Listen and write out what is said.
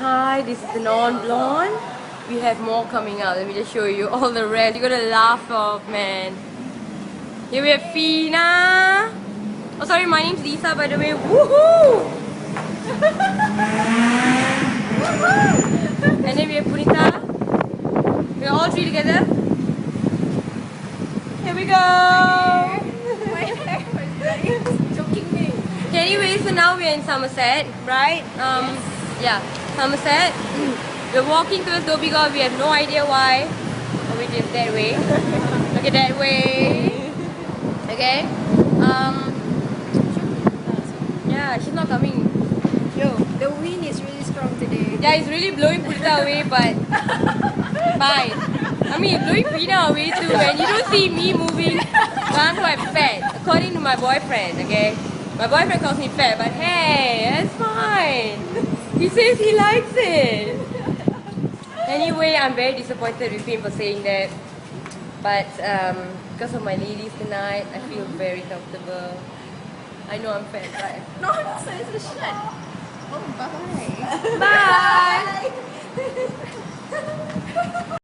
Hi, this is the non-blonde. We have more coming out. Let me just show you all the rest. You're gonna laugh off, man. Here we have Fina. Oh, sorry, my name's Lisa, by the way. Woohoo! And then we have Punita. We're all three together. Here we go. Joking me. Okay, anyway, so now we're in Somerset, right? Yeah, Somerset. We're walking towards Dhoby Ghaut. We have no idea why. Oh, wait, it's that way. Okay, that way. Okay. Yeah, she's not coming. Yo, the wind is really strong today. Yeah, it's really blowing Purita away, but fine. I mean, it's blowing Pina away too, and you don't see me moving. So I'm quite fat, according to my boyfriend, okay? My boyfriend calls me fat, but hey, it's fine. He says he likes it. Anyway, I'm very disappointed with him for saying that. But because of my ladies tonight, I feel very comfortable. I know I'm fat, right? No, I'm not saying it's a shit. Oh, bye. Bye!